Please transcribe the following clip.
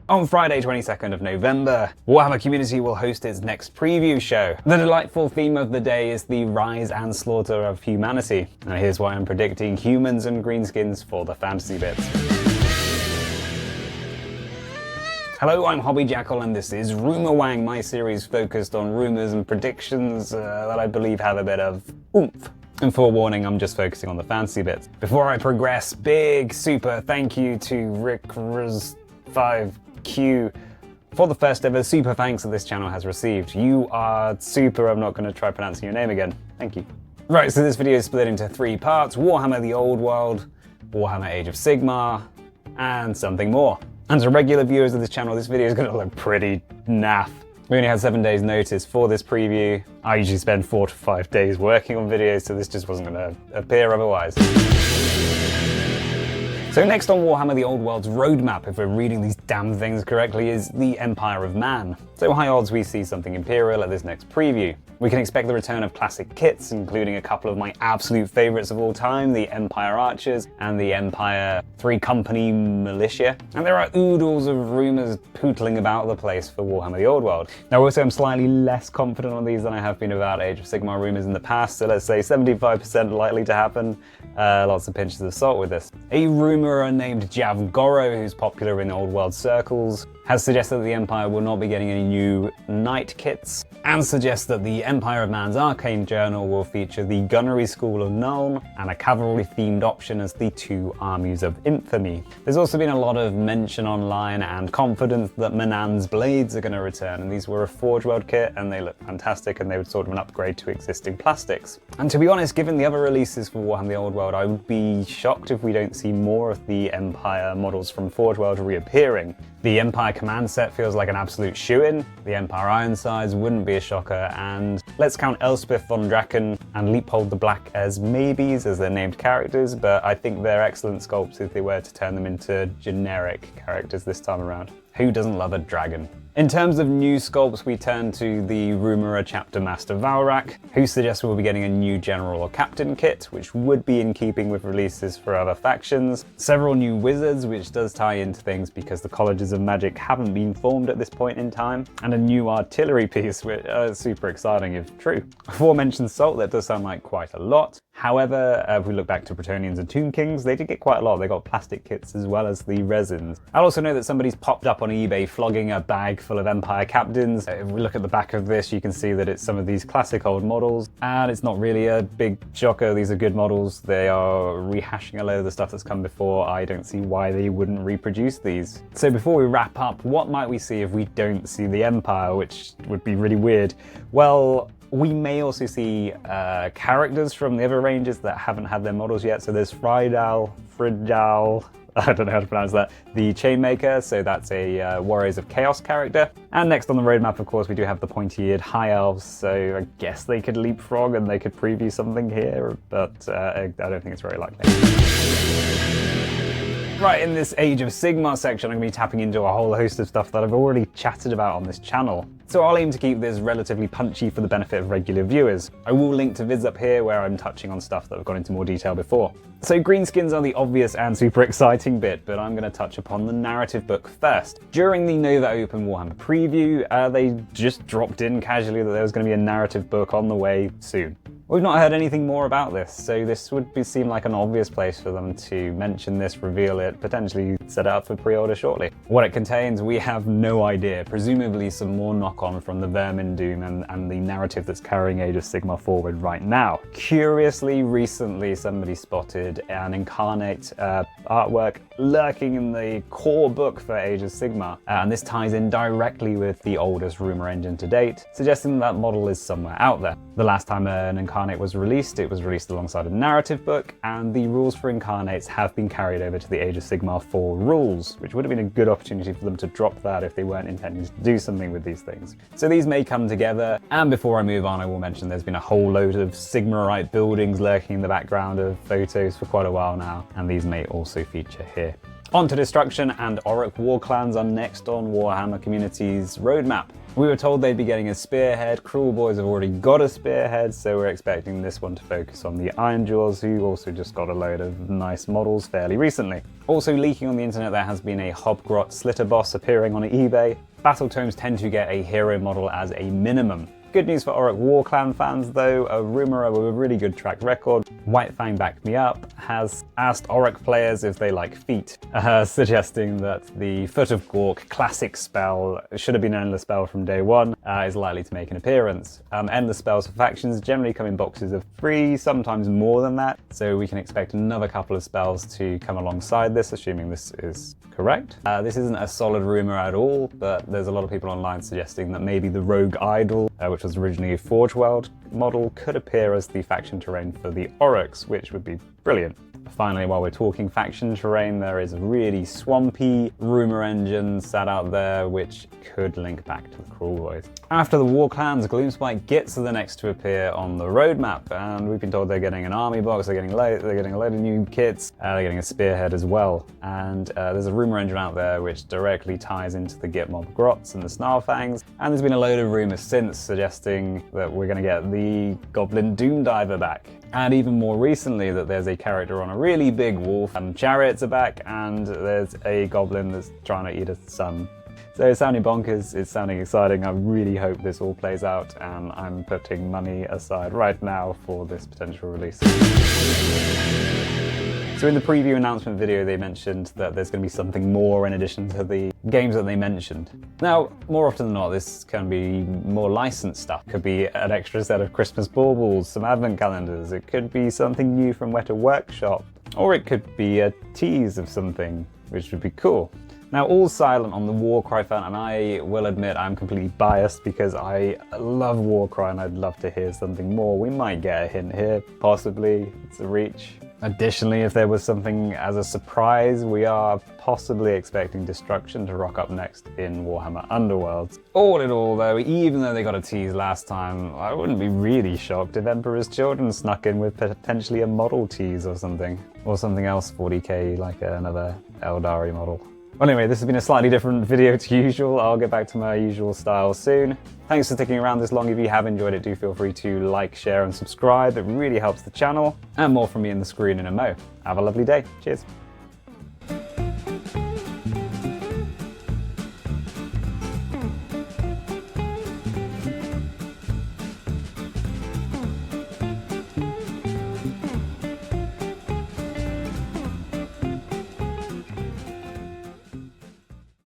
On Friday 22nd of November, Warhammer community will host its next preview show. The delightful theme of the day is the rise and slaughter of humanity. And here's why I'm predicting humans and greenskins for the fantasy bits. Hello, I'm Hobby Jackal and this is Rumour Wang, my series focused on rumours and predictions that I believe have a bit of oomph. And forewarning, I'm just focusing on the fantasy bits. Before I progress, big super thank you to Rickrs5Q for the first ever super thanks that this channel has received. You are super. I'm not going to try pronouncing your name again. Thank you. Right, so this video is split into 3 parts: Warhammer The Old World, Warhammer Age of Sigmar, and something more. And to regular viewers of this channel, this video is going to look pretty naff. We only had 7 days notice for this preview. I usually spend 4 to 5 days working on videos, so this just wasn't going to appear otherwise. So next on Warhammer The Old World's roadmap, if we're reading these damn things correctly, is the Empire of Man. So high odds we see something Imperial at this next preview. We can expect the return of classic kits, including a couple of my absolute favourites of all time, the Empire Archers and the Empire 3 Company Militia. And there are oodles of rumours pootling about the place for Warhammer The Old World. Now also I'm slightly less confident on these than I have been about Age of Sigmar rumours in the past, so let's say 75% likely to happen. Lots of pinches of salt with this. A rumourer named Javgoro, who's popular in Old World circles, has suggested that the Empire will not be getting any new Knight kits, and suggests that the Empire of Man's Arcane Journal will feature the Gunnery School of Nuln and a cavalry-themed option as the 2 Armies of Infamy. There's also been a lot of mention online and confidence that Manan's Blades are going to return, and these were a Forge World kit and they look fantastic and they would sort of an upgrade to existing plastics. And to be honest, given the other releases for Warhammer The Old World, I would be shocked if we don't see more of the Empire models from Forge World reappearing. The Empire Command set feels like an absolute shoo-in, the Empire Ironsides wouldn't be a shocker, and let's count Elspeth von Draken and Leopold the Black as maybes, as they're named characters, but I think they're excellent sculpts if they were to turn them into generic characters this time around. Who doesn't love a dragon? In terms of new sculpts, we turn to the Rumourer Chapter Master Valrak, who suggests we'll be getting a new General or Captain kit, which would be in keeping with releases for other factions. Several new Wizards, which does tie into things because the Colleges of Magic haven't been formed at this point in time, and a new Artillery piece, which is super exciting if true. Aforementioned Salt, that does sound like quite a lot. However, if we look back to Bretonnians and Tomb Kings, they did get quite a lot. They got plastic kits as well as the resins. I'll also know that somebody's popped up on eBay flogging a bag full of Empire Captains. If we look at the back of this, you can see that it's some of these classic old models, and it's not really a big shocker. These are good models. They are rehashing a load of the stuff that's come before. I don't see why they wouldn't reproduce these. So before we wrap up, what might we see if we don't see the Empire, which would be really weird? Well, we may also see characters from the other ranges that haven't had their models yet. So there's Friedal, I don't know how to pronounce that, the Chainmaker, so that's a Warriors of Chaos character. And next on the roadmap, of course, we do have the pointy-eared High Elves, so I guess they could leapfrog and they could preview something here, but I don't think it's very likely. Right, in this Age of Sigmar section, I'm going to be tapping into a whole host of stuff that I've already chatted about on this channel. So I'll aim to keep this relatively punchy for the benefit of regular viewers. I will link to vids up here where I'm touching on stuff that I've gone into more detail before. So Greenskins are the obvious and super exciting bit, but I'm going to touch upon the narrative book first. During the Nova Open Warhammer preview, they just dropped in casually that there was going to be a narrative book on the way soon. We've not heard anything more about this, so this would seem like an obvious place for them to mention this, reveal it, potentially set it up for pre-order shortly. What it contains, we have no idea. Presumably some more knock-on from the Vermin Doom and the narrative that's carrying Age of Sigmar forward right now. Curiously, recently somebody spotted an Incarnate artwork lurking in the core book for Age of Sigmar, and this ties in directly with the oldest rumour engine to date, suggesting that model is somewhere out there. The last time an Incarnate was released, it was released alongside a narrative book, and the rules for Incarnates have been carried over to the Age of Sigmar 4 rules, which would have been a good opportunity for them to drop that if they weren't intending to do something with these things. So these may come together, and before I move on, I will mention there's been a whole load of Sigmarite buildings lurking in the background of photos for quite a while now, and these may also feature here. On to Destruction and Orruk Warclans are next on Warhammer Community's roadmap. We were told they'd be getting a spearhead. Cruel Boys have already got a spearhead, so we're expecting this one to focus on the Iron Jaws, who also just got a load of nice models fairly recently. Also leaking on the internet, there has been a Hobgrot Slittaboss appearing on eBay. Battle tomes tend to get a hero model as a minimum. Good news for Orruk Warclan fans though, a rumour with a really good track record, Whitefang backed me up, has asked Orruk players if they like feet, suggesting that the Foot of Gork classic spell, should have been an endless spell from day one, is likely to make an appearance. Endless spells for factions generally come in boxes of 3, sometimes more than that, so we can expect another couple of spells to come alongside this, assuming this is correct. This isn't a solid rumour at all, but there's a lot of people online suggesting that maybe the Rogue Idol, which was originally a Forge World model, could appear as the faction terrain for the Orcs, which would be brilliant. Finally, while we're talking faction terrain, there is a really swampy rumour engine sat out there which could link back to the Cruel Void. After the Warclans, Gloomspite Gitz are the next to appear on the roadmap, and we've been told they're getting an army box, they're getting a load of new kits, they're getting a spearhead as well. And there's a rumour engine out there which directly ties into the Git Hobgrots and the Snarlfangs, and there's been a load of rumours since suggesting that we're going to get the Goblin Doomdiver back. And even more recently that there's a character on a really big wolf, and Chariots are back, and there's a goblin that's trying to eat a son. So it's sounding bonkers, it's sounding exciting. I really hope this all plays out, and I'm putting money aside right now for this potential release. So in the preview announcement video, they mentioned that there's going to be something more in addition to the games that they mentioned. Now, more often than not, this can be more licensed stuff. It could be an extra set of Christmas baubles, some advent calendars, it could be something new from Weta Workshop, or it could be a tease of something, which would be cool. Now, all silent on the Warcry front, and I will admit I'm completely biased because I love Warcry and I'd love to hear something more. We might get a hint here, possibly. It's a reach. Additionally, if there was something as a surprise, we are possibly expecting Destruction to rock up next in Warhammer Underworlds. All in all though, even though they got a tease last time, I wouldn't be really shocked if Emperor's Children snuck in with potentially a model tease or something. Or something else 40k, like another Eldari model. Well, anyway, this has been a slightly different video to usual. I'll get back to my usual style soon. Thanks for sticking around this long. If you have enjoyed it, do feel free to like, share and subscribe. It really helps the channel. And more from me in the screen in a mo. Have a lovely day. Cheers.